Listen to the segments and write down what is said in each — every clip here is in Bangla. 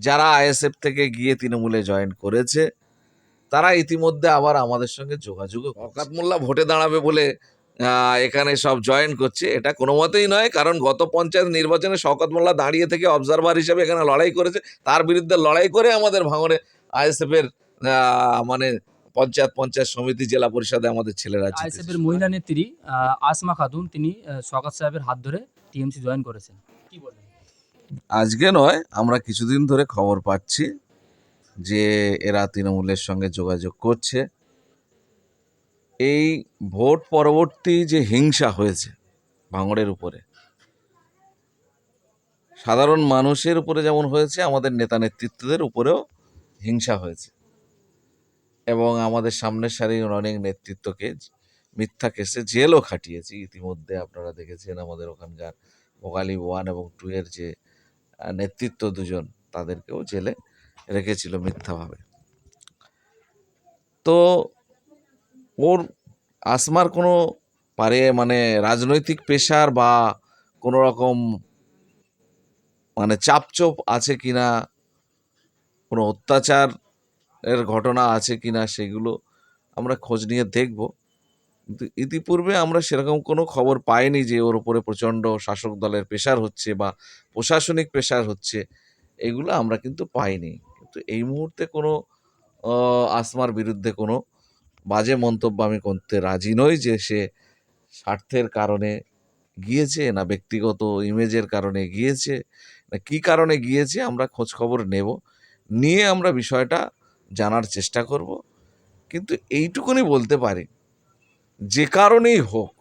যারা আইএসএফ থেকে গিয়ে তৃণমূলে জয়েন করেছে তারা ইতিমধ্যে আবার আমাদের সঙ্গে যোগাযোগও শওকত মোল্লা ভোটে দাঁড়াবে বলে এখানে সব জয়েন করছে, এটা কোনো মতেই নয়। কারণ গত পঞ্চায়েত নির্বাচনে শওকত মোল্লা দাঁড়িয়ে থেকে অবজারভার হিসেবে এখানে লড়াই করেছে, তার বিরুদ্ধে লড়াই করে আমাদের ভাঙড়ে আইএসএফ এর মানে পঞ্চায়েত সমিতি জেলা পরিষদে আমাদের ছেলেরা আইএসএফ এর মহিলা নেত্রী আসমা খাতুন তিনি শওকত সাহেবের হাত ধরে টিএমসি জয়েন করেছেন, কি বলেন? আজকে নয়, আমরা কিছুদিন ধরে খবর পাচ্ছি যে এরা তৃণমূলের সঙ্গে যোগাযোগ করছে। এই ভোট পরবর্তী যে হিংসা হয়েছে ভাঙড়ের উপরে, সাধারণ মানুষের উপরে যেমন হয়েছে, আমাদের নেতা নেতৃত্বদের উপরেও হিংসা হয়েছে এবং আমাদের সামনের সারির অনেক নেতৃত্বকে মিথ্যা কেসে জেলও খাটিয়েছি। ইতিমধ্যে আপনারা দেখেছেন আমাদের ওখানকার ভোগালী 1 এবং 2 এর যে নেতৃত্ব দুজন, তাদেরকেও জেলে রেখেছিল মিথ্যাভাবে। তো ওর আসমার কোনো মানে রাজনৈতিক পেশার বা কোনো রকম চাপচোপ আছে কিনা, কোনো অত্যাচার এর ঘটনা আছে কিনা, সেগুলো আমরা খোঁজ নিয়ে দেখব। কিন্তু ইতিপূর্বে আমরা সেরকম কোনো খবর পাইনি যে ওর উপরে প্রচণ্ড শাসক দলের প্রেশার হচ্ছে বা প্রশাসনিক প্রেশার হচ্ছে, এগুলো আমরা কিন্তু পাইনি। কিন্তু এই মুহূর্তে কোনো আসমার বিরুদ্ধে কোনো বাজে মন্তব্য আমি করতে রাজি নই, যে সে স্বার্থের কারণে গিয়েছে না ব্যক্তিগত ইমেজের কারণে গিয়েছে না কী কারণে গিয়েছে। আমরা খোঁজ খবর নেব, নিয়ে আমরা বিষয়টা জানার চেষ্টা করব। কিন্তু এইটুকুনি বলতে পারি, যে কারণেই হোক,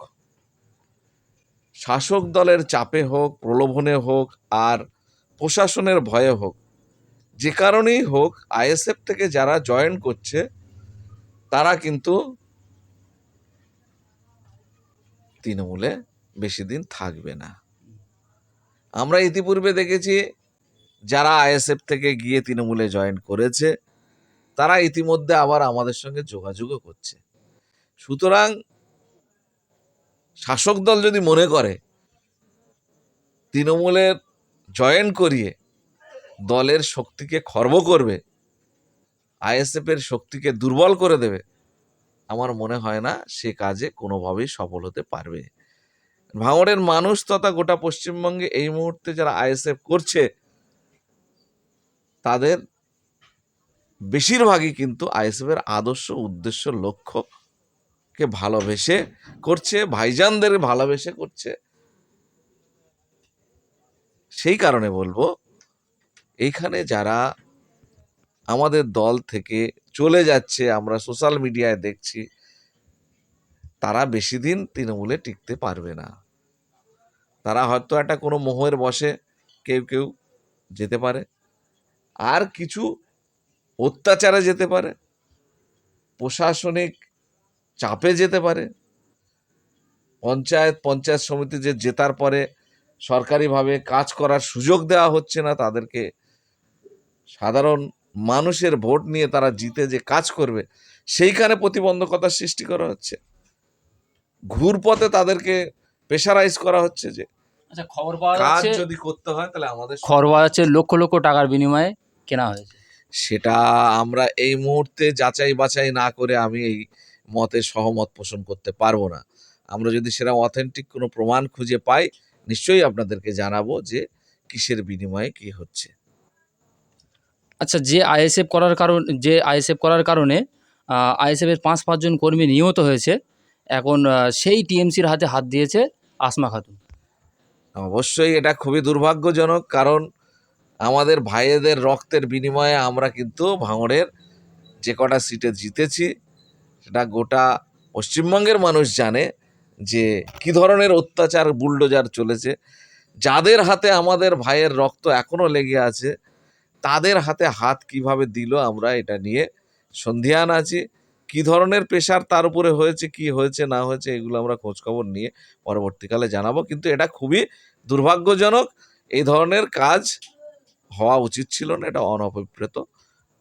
শাসক দলের চাপে হোক, প্রলোভনে হোক, আর প্রশাসনের ভয়ে হোক, যে কারণেই হোক, আইএসএফ থেকে যারা জয়েন করছে তারা কিন্তু তৃণমূলে বেশি দিন থাকবে না। আমরা ইতিপূর্বে দেখেছি যারা আইএসএফ থেকে গিয়ে তৃণমূলে জয়েন করেছে তারা ইতিমধ্যে আবার আমাদের সঙ্গে যোগাযোগও করছে। সুতরাং শাসক দল যদি মনে করে তৃণমূলের জয়েন করিয়ে দলের শক্তিকে খর্ব করবে, আইএসএফ এর শক্তিকে দুর্বল করে দেবে, আমার মনে হয় না সে কাজে কোনোভাবেই সফল হতে পারবে। ভাঙড়ের মানুষ তথা গোটা পশ্চিমবঙ্গে এই মুহূর্তে যারা আইএসএফ করছে তাদের বেশিরভাগই কিন্তু আইএসএফ এর আদর্শ, উদ্দেশ্য, লক্ষ্যকে ভালোবেসে করছে, ভাইজানদের ভালোবেসে করছে। সেই কারণে বলবো, এইখানে যারা আমাদের দল থেকে চলে যাচ্ছে, আমরা সোশ্যাল মিডিয়ায় দেখছি, তারা বেশি দিন তৃণমূলে টিকতে পারবে না। তারা হয়তো একটা কোনো মোহের বশে কেউ কেউ যেতে পারে, আর কিছু অত্যাচারে যেতে পারে, প্রশাসনিক চাপে যেতে পারে, পঞ্চায়েত সমিতি যে জেতার পরে সরকারিভাবে কাজ করার সুযোগ দেওয়া হচ্ছে না তাদেরকে, সাধারণ মানুষের ভোট নিয়ে তারা জিতে যে কাজ করবে সেইখানে প্রতিবন্ধকতার সৃষ্টি করা হচ্ছে, ঘুরপথে তাদেরকে প্রেশারাইজ করা হচ্ছে যে খবর পাওয়া কাজ যাচ্ছে, যদি করতে হয় তাহলে আমাদের খবর পাওয়া যাচ্ছে লক্ষ লক্ষ টাকার বিনিময়ে কেনা হয়েছে। সেটা আমরা এই মুহূর্তে যাচাই বাছাই না করে আমি এই মতে সহমত পোষণ করতে পারবো না। আমরা যদি সেরকম অথেন্টিক কোনো প্রমাণ খুঁজে পাই নিশ্চয়ই আপনাদেরকে জানাবো যে কিসের বিনিময়ে কি হচ্ছে। আচ্ছা, যে আইএসএফ করার কারণে আইএসএফ এর 5 জন কর্মী নিহত হয়েছে, এখন সেই টিএমসির হাতে হাত দিয়েছে আসমা খাতুন। অবশ্যই এটা খুবই দুর্ভাগ্যজনক, কারণ আমাদের ভাইয়েদের রক্তের বিনিময়ে আমরা কিন্তু ভাঙড়ের যে কটা সিটে জিতেছি সেটা গোটা পশ্চিমবঙ্গের মানুষ জানে যে কি ধরনের অত্যাচার বুলডোজার চলেছে। যাদের হাতে আমাদের ভাইয়ের রক্ত এখনো লেগে আছে তাদের হাতে হাত কিভাবে দিল, আমরা এটা নিয়ে সন্দিহান আছি। কি ধরনের প্রেশার তার উপরে হয়েছে, কি হয়েছে না হয়েছে, এগুলো আমরা খোঁজখবর নিয়ে পরবর্তীকালে জানাবো। কিন্তু এটা খুবই দুর্ভাগ্যজনক, এই ধরনের কাজ হওয়া উচিত ছিল না, এটা অনভিপ্রেত।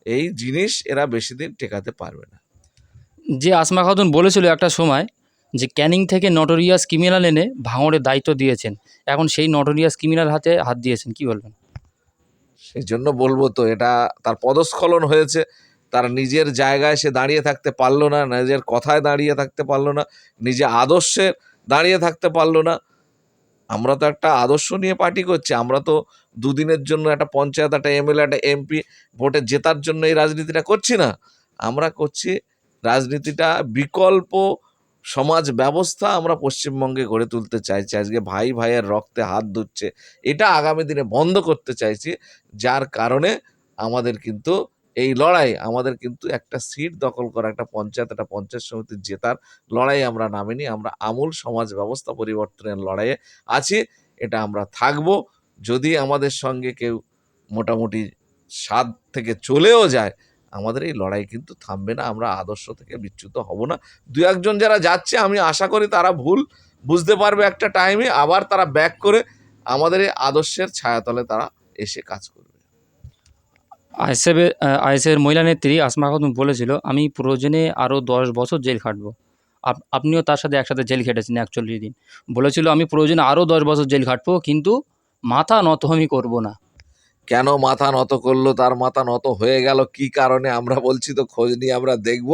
এই জিনিস এরা বেশি দিন টেকাতে পারবে না। যে আসমা খাতুন বলেছিল একটা সময় যে ক্যানিং থেকে নটোরিয়াস ক্রিমিনাল এনে ভাঙড়ের দায়িত্ব দিয়েছেন, এখন সেই নটোরিয়াস ক্রিমিনাল হাতে হাত দিয়েছেন, কি বলবেন? সেই জন্য বলবো তো, এটা তার পদস্খলন হয়েছে। তার নিজের জায়গায় সে দাঁড়িয়ে থাকতে পারলো না, নিজের কথায় দাঁড়িয়ে থাকতে পারলো না, নিজে আদর্শে দাঁড়িয়ে থাকতে পারলো না। আমরা তো একটা আদর্শ নিয়ে পার্টি করছি। আমরা তো দুদিনের জন্য একটা পঞ্চায়েত, একটা এমএলএ, একটা এমপি ভোটে জেতার জন্য এই রাজনীতিটা করছি না। আমরা করছি রাজনীতিটা, বিকল্প সমাজ ব্যবস্থা আমরা পশ্চিমবঙ্গে গড়ে তুলতে চাইছি। আজকে ভাই ভাইয়ের রক্তে হাত ধুচ্ছে, এটা আগামী দিনে বন্ধ করতে চাইছি। যার কারণে আমাদের কিন্তু এই লড়াই, আমাদের কিন্তু একটা সিট দখল করা, একটা পঞ্চায়েত, একটা পঞ্চায়েত সমিতির জেতার লড়াই আমরা নামিনি। আমরা আমূল সমাজ ব্যবস্থা পরিবর্তনের লড়াইয়ে আছি। এটা আমরা থাকবো। যদি আমাদের সঙ্গে কেউ মোটামুটি স্বাদ থেকে চলেও যায়, আমাদের এই লড়াই কিন্তু থামবে না। আমরা আদর্শ থেকে বিচ্যুত হব না। দু একজন যারা যাচ্ছে, আমি আশা করি তারা ভুল বুঝতে পারবে একটা টাইমে, আবার তারা ব্যাক করে আমাদের এই আদর্শের ছায়াতলে তারা এসে কাজ করবে। আইএসএফের মহিলা নেত্রী আসমা খাতুন বলেছিল, আমি প্রয়োজনে আরও 10 বছর জেল খাটবো। আপনিও তার সাথে একসাথে জেল খেটেছেন 41 দিন। বলেছিল, আমি প্রয়োজনে আরও 10 বছর জেল খাটবো, কিন্তু মাথা নত আমি করবো না। কেন মাথা নত করলো, তার মাথা নত হয়ে গেল কি কারণে, আমরা বলছি তো, খোঁজ নিয়ে আমরা দেখব।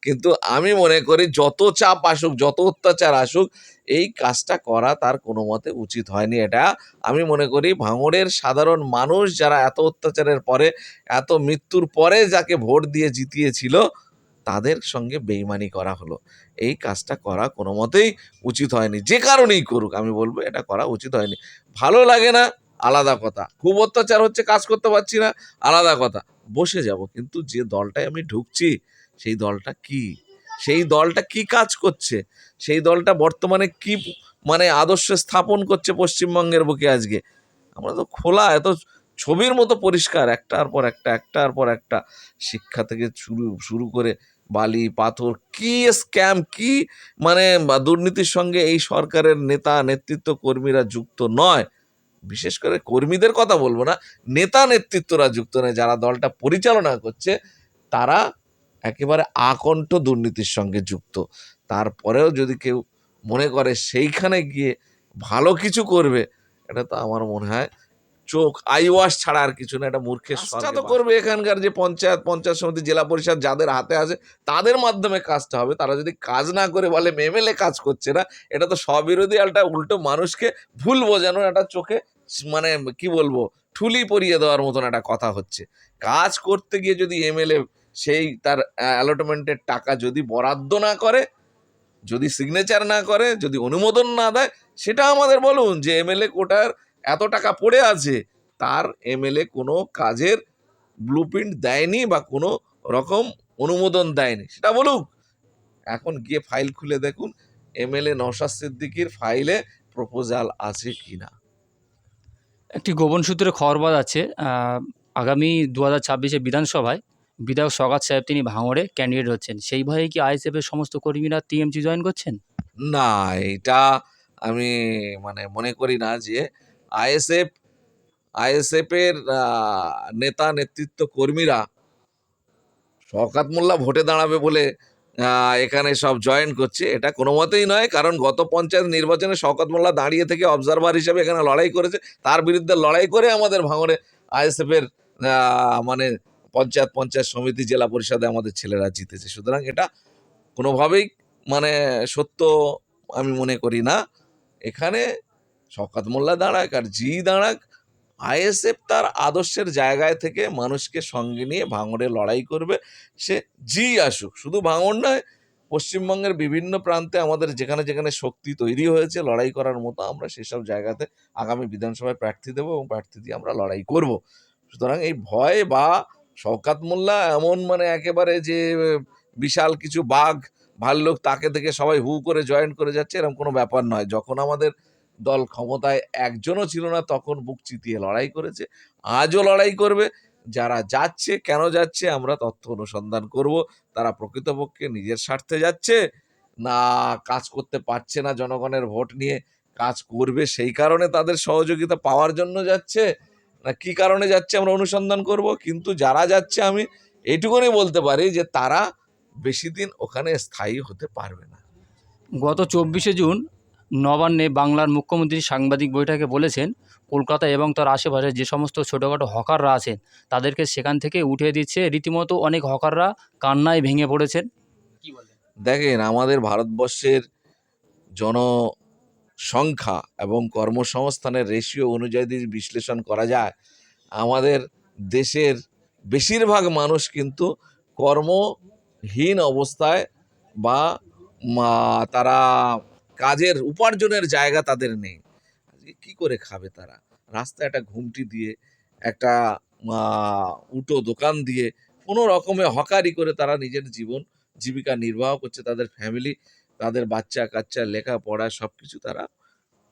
কিন্তু আমি মনে করি যত চাপ আসুক, যত অত্যাচার আসুক, এই কাজটা করা তার কোনো মতে উচিত হয়নি। এটা আমি মনে করি ভাঙড়ের সাধারণ মানুষ যারা এত অত্যাচারের পরে, এত মৃত্যুর পরে যাকে ভোট দিয়ে জিতিয়েছিল, তাদের সঙ্গে বেইমানি করা হলো। এই কাজটা করা কোনো মতেই উচিত হয়নি। যে কারণেই করুক, আমি বলবো এটা করা উচিত হয়নি। ভালো লাগে না, আলাদা কথা। খুব অত্যাচার হচ্ছে, কাজ করতে পারছি না, আলাদা কথা। বসে যাব। কিন্তু যে দলটায় আমি ঢুকছি, সেই দলটা কি, সেই দলটা কি কাজ করছে, সেই দলটা বর্তমানে কি মানে আদর্শ স্থাপন করছে পশ্চিমবঙ্গের বুকে আজকে, আমরা তো খোলা, এত ছবির মতো পরিষ্কার, একটার পর একটা, একটার পর একটা, শিক্ষা থেকে শুরু শুরু করে বালি পাথর, কি স্ক্যাম, কি মানে দুর্নীতির সঙ্গে এই সরকারের নেতা নেতৃত্ব কর্মীরা যুক্ত নয়। বিশেষ করে কর্মীদের কথা বলবো না, নেতা নেতৃত্বরা যুক্ত নয়। যারা দলটা পরিচালনা করছে, তারা একেবারে আকণ্ঠ দুর্নীতির সঙ্গে যুক্ত। তারপরেও যদি কেউ মনে করে সেইখানে গিয়ে ভালো কিছু করবে, এটা তো আমার মনে হয় চোখ আইওয়াশ ছাড়া আর কিছু না। এটা মূর্খের কাজটা তো করবে এখানকার যে পঞ্চায়েত, পঞ্চায়েত সমিতি, জেলা পরিষদ যাদের হাতে আছে, তাদের মাধ্যমে কাজটা হবে। তারা যদি কাজ না করে বলে এমএলএ কাজ করছে না, এটা তো স্ববিরোধী, একটা উল্টো মানুষকে ভুল বোঝানোর একটা চোখে মানে কি বলবো, ঠুলি পরিয়ে দেওয়ার মতন একটা কথা হচ্ছে। কাজ করতে গিয়ে যদি এমএলএ সেই তার অ্যালটমেন্টের টাকা যদি বরাদ্দ না করে, যদি সিগনেচার না করে, যদি অনুমোদন না দেয়, সেটা আমাদের বলুন যে এমএলএ কোটার এত টাকা পড়ে আছে, তার এমএলএ কোনো কাজের ব্লুপ্রিন্ট দেয়নি বা কোনো রকম অনুমোদন দেয়নি, সেটা বলুক। এখন গিয়ে ফাইল খুলে দেখুন এমএলএ নওশাদ সিদ্দিকীর ফাইলে প্রপোজাল আছে কিনা। একটি গোপন সূত্রে খবর পাওয়া যাচ্ছে, আগামী 2026 বিধানসভায় বিধায়ক সওগাত সাহেব তিনি ভাঙড়ে ক্যান্ডিডেট হচ্ছেন। সেই ভয়ে কি আইএসএফের সমস্ত কর্মীরা টিএমসি জয়েন করছেন? না, এটা আমি মানে মনে করি না যে আইএসএফ আইএসএফ এর নেতা নেতৃত্ব কর্মীরা শওকত মোল্লা ভোটে দাঁড়াবে বলে এখানে সব জয়েন করছে, এটা কোনো মতেই নয়। কারণ গত পঞ্চায়েত নির্বাচনে শওকত মোল্লা দাঁড়িয়ে থেকে অবজারভার হিসেবে এখানে লড়াই করেছে, তার বিরুদ্ধে লড়াই করে আমাদের ভাঙড়ে আইএসএফ এর মানে পঞ্চায়েত, পঞ্চায়েত সমিতি, জেলা পরিষদে আমাদের ছেলেরা জিতেছে। সুতরাং এটা কোনোভাবেই মানে সত্য আমি মনে করি না। এখানে শওকত মোল্লা দাঁড়াক আর জি দাঁড়াক, আইএসএফ তার আদর্শের জায়গায় থেকে মানুষকে সঙ্গে নিয়ে ভাঙড়ে লড়াই করবে। সে জি আসুক, শুধু ভাঙড় নয়, পশ্চিমবঙ্গের বিভিন্ন প্রান্তে আমাদের যেখানে যেখানে শক্তি তৈরি হয়েছে লড়াই করার মতো, আমরা সেসব জায়গাতে আগামী বিধানসভায় প্রার্থী দেবো এবং প্রার্থী দিয়ে আমরা লড়াই করব। সুতরাং এই ভয় বা শওকত মোল্লা এমন মানে একেবারে যে বিশাল কিছু বাঘ ভাল্লুক, তাকে থেকে সবাই হু করে জয়েন করে যাচ্ছে, এরকম কোনো ব্যাপার নয়। যখন আমাদের দল ক্ষমতায় একজনও ছিল না, তখন বুক চিতিয়ে লড়াই করেছে, আজও লড়াই করবে। যারা যাচ্ছে, কেন যাচ্ছে, আমরা তথ্য অনুসন্ধান করব। তারা প্রকৃতপক্ষে নিজের স্বার্থে যাচ্ছে, না কাজ করতে পারছে না জনগণের ভোট নিয়ে, কাজ করবে সেই কারণে তাদের সহযোগিতা পাওয়ার জন্য যাচ্ছে, না কি কারণে যাচ্ছে আমরা অনুসন্ধান করব। কিন্তু যারা যাচ্ছে, আমি এইটুকুনি বলতে পারি যে তারা বেশি দিন ওখানে স্থায়ী হতে পারবে না। গত 24শে জুন নবান্নে বাংলার মুখ্যমন্ত্রী সাংবাদিক বৈঠকে বলেছেন, কলকাতা এবং তার আশেপাশে যে সমস্ত ছোটোখাটো হকাররা আছেন তাদেরকে সেখান থেকে উঠিয়ে দিচ্ছে। রীতিমতো অনেক হকাররা কান্নায় ভেঙে পড়েছেন। কি বলেন? দেখেন, আমাদের ভারতবর্ষের জনসংখ্যা এবং কর্মসংস্থানের রেশিও অনুযায়ী যদি বিশ্লেষণ করা যায়, আমাদের দেশের বেশিরভাগ মানুষ কিন্তু কর্মহীন অবস্থায় বা তারা কাজের উপার্জনের জায়গা তাদের নেই। আজকে কি করে খাবে তারা? রাস্তায় একটা ঘুমটি দিয়ে, একটা উটো দোকান দিয়ে, কোনো রকমে হকারি করে তারা নিজের জীবন জীবিকা নির্বাহ করছে। তাদের ফ্যামিলি, তাদের বাচ্চা কাচ্চা লেখাপড়া সব কিছু তারা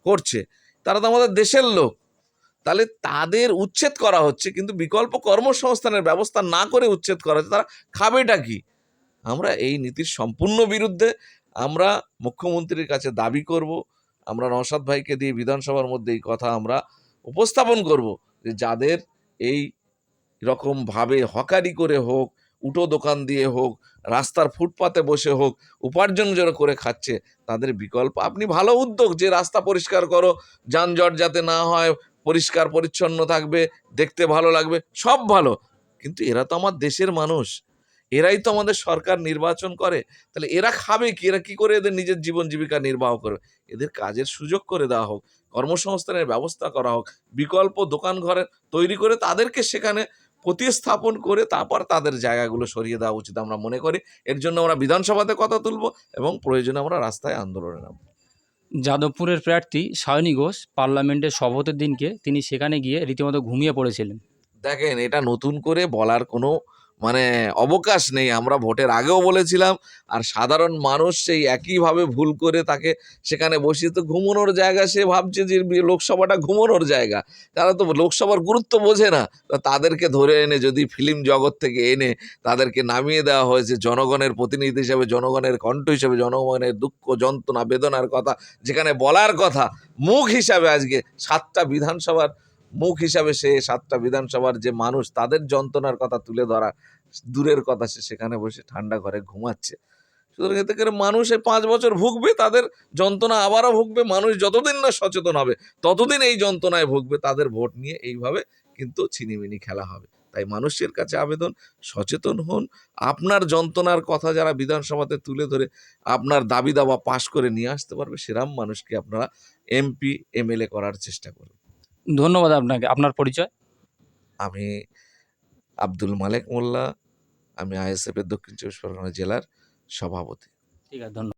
করছে। তারা তো আমাদের দেশের লোক। তাহলে তাদের উচ্ছেদ করা হচ্ছে, কিন্তু বিকল্প কর্মসংস্থানের ব্যবস্থা না করে উচ্ছেদ করা হচ্ছে। তারা খাবেটা কি? আমরা এই নীতির সম্পূর্ণ বিরুদ্ধে। আমরা মুখ্যমন্ত্রীর কাছে দাবি করব, আমরা নওশাদ ভাইকে দিয়ে বিধানসভার মধ্যে এই কথা আমরা উপস্থাপন করব, যে যাদের এই রকমভাবে হকারি করে হোক, উটো দোকান দিয়ে হোক, রাস্তার ফুটপাতে বসে হোক, উপার্জন যারা করে খাচ্ছে, তাদের বিকল্প আপনি ভালো উদ্যোগ যে রাস্তা পরিষ্কার করো, যানজট যাতে না হয়, পরিষ্কার পরিচ্ছন্ন থাকবে, দেখতে ভালো লাগবে, সব ভালো। কিন্তু এরা তো আমার দেশের মানুষ, এরাই তো আমাদের সরকার নির্বাচন করে। তাহলে এরা খাবে কি? এরা কি করে এদের নিজের জীবন জীবিকা নির্বাহ করবে? এদের কাজের সুযোগ করে দেওয়া হোক, কর্মসংস্থানের ব্যবস্থা করা হোক, বিকল্প দোকান ঘরে তৈরি করে তাদেরকে সেখানে প্রতিস্থাপন করে তারপর তাদের জায়গাগুলো সরিয়ে দেওয়া উচিত আমরা মনে করি। এর জন্য আমরা বিধানসভাতে কথা তুলব এবং প্রয়োজনে আমরা রাস্তায় আন্দোলনে নামব। যাদবপুরের প্রার্থী সায়নী ঘোষ পার্লামেন্টের শপথের দিনকে তিনি সেখানে গিয়ে রীতিমতো ঘুমিয়ে পড়েছিলেন। দেখেন, এটা নতুন করে বলার কোনো অবকাশ নেই। আমরা ভোটের আগেও বলেছিলাম, আর সাধারণ মানুষ সেই একইভাবে ভুল করে তাকে সেখানে বসিয়ে, তো ঘুমানোর জায়গা সে ভাবছে যে লোকসভাটা ঘুমানোর জায়গা। তারা তো লোকসভার গুরুত্ব বোঝে না। তো তাদেরকে ধরে এনে যদি ফিল্ম জগৎ থেকে এনে তাদেরকে নামিয়ে দেওয়া হয়েছে জনগণের প্রতিনিধি হিসেবে, জনগণের কণ্ঠ হিসেবে, জনগণের দুঃখ যন্ত্রণা বেদনার কথা যেখানে বলার কথা, মুখ হিসাবে আজকে 7টা বিধানসভার মুখ হিসাবে সে 7টা বিধানসভার যে মানুষ তাদের যন্ত্রণার কথা তুলে ধরা দূরের কথা, সে সেখানে বসে ঠান্ডা ঘরে ঘুমাচ্ছে। সুতরাং এতে করে মানুষ এই 5 বছর ভুগবে, তাদের যন্ত্রণা আবারও ভুগবে। মানুষ যতদিন না সচেতন হবে ততদিন এই যন্ত্রণায় ভুগবে। তাদের ভোট নিয়ে এইভাবে কিন্তু ছিনিমিনি খেলা হবে। তাই মানুষের কাছে আবেদন, সচেতন হন। আপনার যন্ত্রণার কথা যারা বিধানসভাতে তুলে ধরে আপনার দাবি দাওয়া পাশ করে নিয়ে আসতে পারবে, সেরকম মানুষকে আপনারা এমপি এমএলএ করার চেষ্টা করুন। ধন্যবাদ আপনাকে। আপনার পরিচয়? আমি আব্দুল মালেক মোল্লা। আমি আইএসএফ এর দক্ষিণ চব্বিশ পরগনা জেলার সভাপতি। ঠিক আছে, ধন্যবাদ।